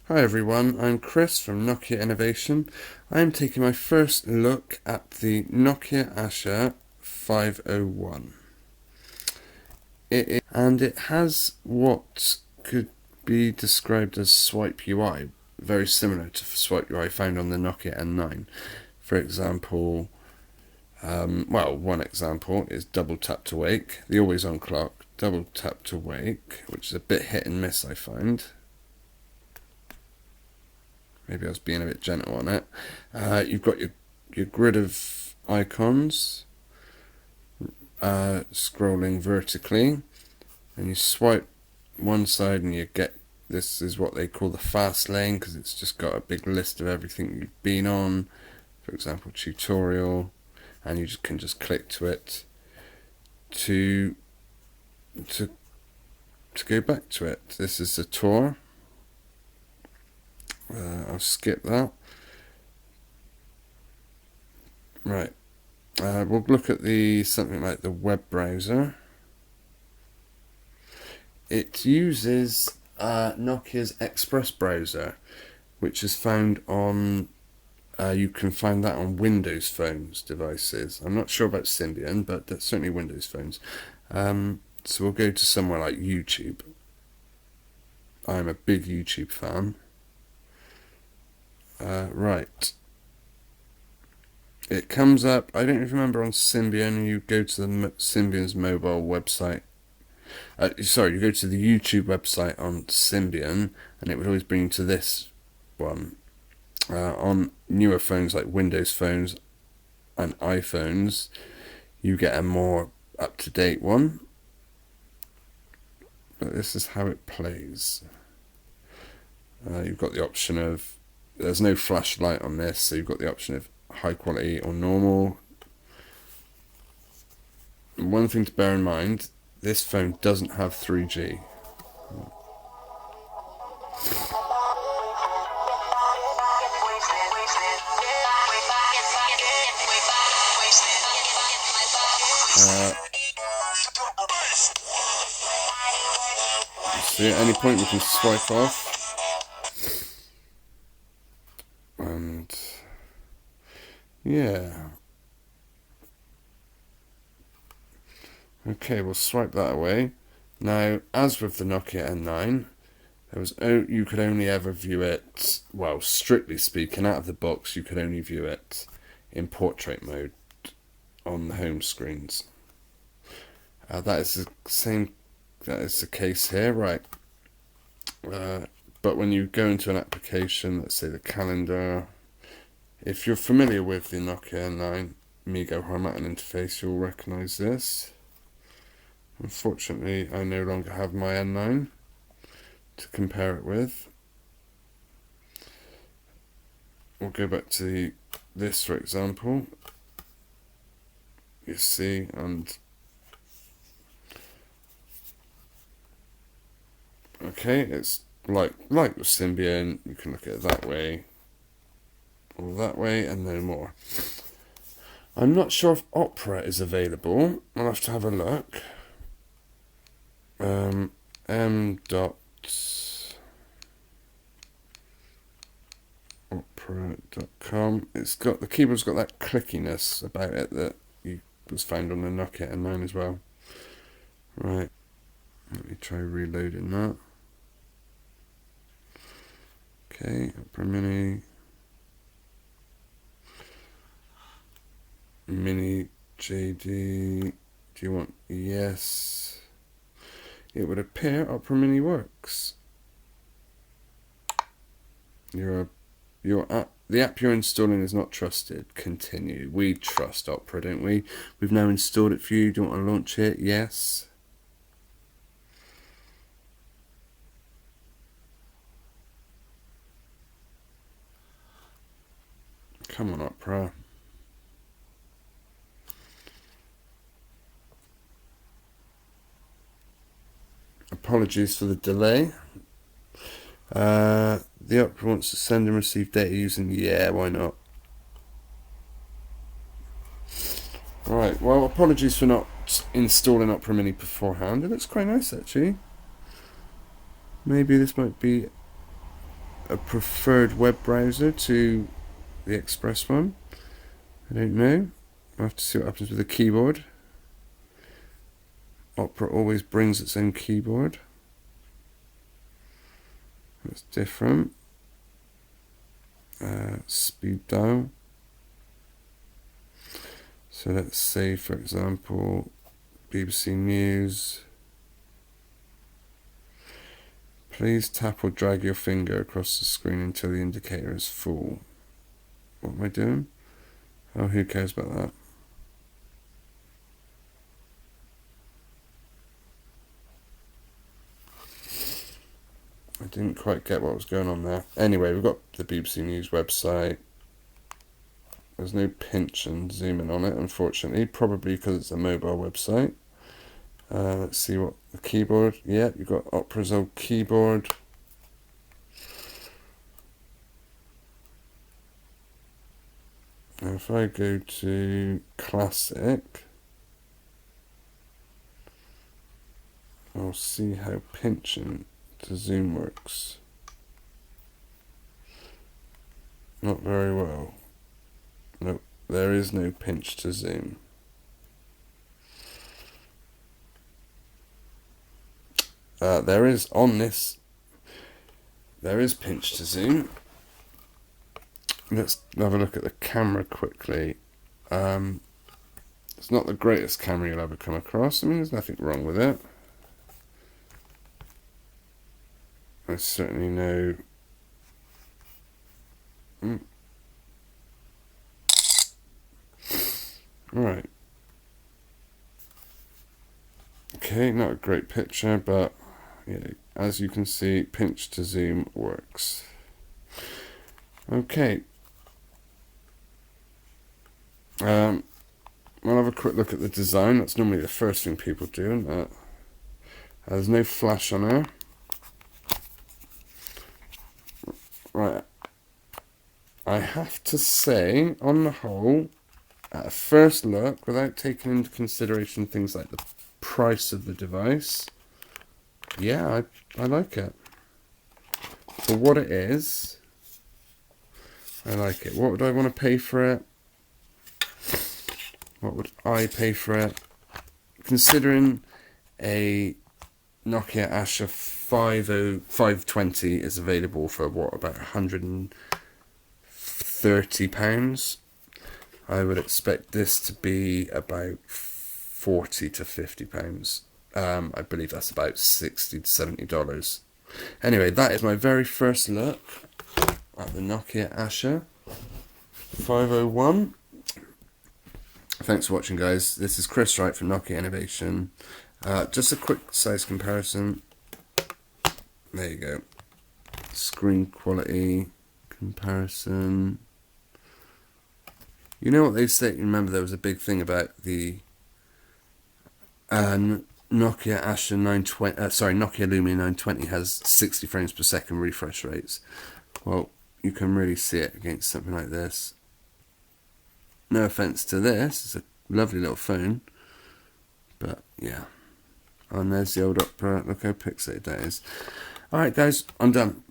Hi everyone, I'm Chris from Nokia Innovation. I'm taking my first look at the Nokia Asha 501. And it has what could be described as Swipe UI, very similar to Swipe UI found on the Nokia N9. For example, one example is double tap to wake, the always on clock, double tap to wake, which is a bit hit and miss I find. Maybe I was being a bit gentle on it. You've got your grid of icons scrolling vertically, and you swipe one side and you get, this is what they call the fast lane, because it's just got a big list of everything you've been on. For example, tutorial, and you can just click to it to go back to it. This is the tour. I'll skip that. Right, we'll look at something like the web browser. It uses Nokia's Express browser, which is found on, you can find that on Windows phones devices. I'm not sure about Symbian, but that's certainly Windows phones. So we'll go to somewhere like YouTube. I'm a big YouTube fan. Right. It comes up, I don't remember on Symbian, you go to the Symbian's mobile website. You go to the YouTube website on Symbian, and it would always bring you to this one. On newer phones like Windows phones and iPhones, you get a more up-to-date one. But this is how it plays. You've got the option of, there's no flashlight on this, so you've got the option of high quality or normal. And one thing to bear in mind, this phone doesn't have 3G. See, at any point we can swipe off. And yeah. Okay, we'll swipe that away. Now, as with the Nokia N9, you could only ever view it, well, strictly speaking, out of the box, you could only view it in portrait mode on the home screens. That is the case here, right? But when you go into an application, let's say the calendar, if you're familiar with the Nokia N9 MeeGo Harmattan interface, you'll recognise this. Unfortunately, I no longer have my N9 to compare it with. We'll go back to this, for example. You see, and okay, it's like with Symbian, you can look at it that way, or that way, and no more. I'm not sure if Opera is available. I'll have to have a look. m.opera.com. It's got, the keyboard's got that clickiness about it that was found on the Nokia N9 as well. Right, let me try reloading that. Okay, Opera Mini, Mini JD. Do you want yes? It would appear Opera Mini works. The app you're installing is not trusted. Continue. We trust Opera, don't we? We've now installed it for you. Do you want to launch it? Yes. Come on, Opera. Apologies for the delay. The Opera wants to send and receive data using, yeah, why not? Right, well, apologies for not installing Opera Mini beforehand. It looks quite nice, actually. Maybe this might be a preferred web browser to the Express one. I don't know. I'll have to see what happens with the keyboard. Opera always brings its own keyboard. That's different. Speed dial. So let's say, for example, BBC News. Please tap or drag your finger across the screen until the indicator is full. What am I doing? Oh, who cares about that? I didn't quite get what was going on there. Anyway, we've got the BBC News website. There's no pinch and zoom in on it, unfortunately, probably because it's a mobile website. Let's see what the keyboard. Yeah, you've got Opera's old keyboard. Now if I go to Classic, I'll see how pinching to zoom works. Not very well. Nope, there is no pinch to zoom. There is on this. There is pinch to zoom. Let's have a look at the camera quickly. It's not the greatest camera you'll ever come across. I mean, there's nothing wrong with it. I certainly know. Right. Okay, not a great picture, but yeah, as you can see, pinch to zoom works. Okay. We'll have a quick look at the design. That's normally the first thing people do, isn't it? There's no flash on there. Right. I have to say, on the whole, at a first look, without taking into consideration things like the price of the device, yeah, I like it. For what it is, I like it. What would I want to pay for it? What would I pay for it? Considering a Nokia Asha 520 is available for what, about £130, I would expect this to be about £40 to £50. I believe that's about $60 to $70. Anyway, that is my very first look at the Nokia Asha 501. Thanks for watching, guys. This is Chris Wright from Nokia Innovation. Just a quick size comparison. There you go. Screen quality comparison. You know what they say? Remember, there was a big thing about the Nokia Asha 920. Nokia Lumia 920 has 60 frames per second refresh rates. Well, you can really see it against something like this. No offense to this, it's a lovely little phone, but yeah. And there's the old Opera. Look how pixelated that is. Alright guys, I'm done.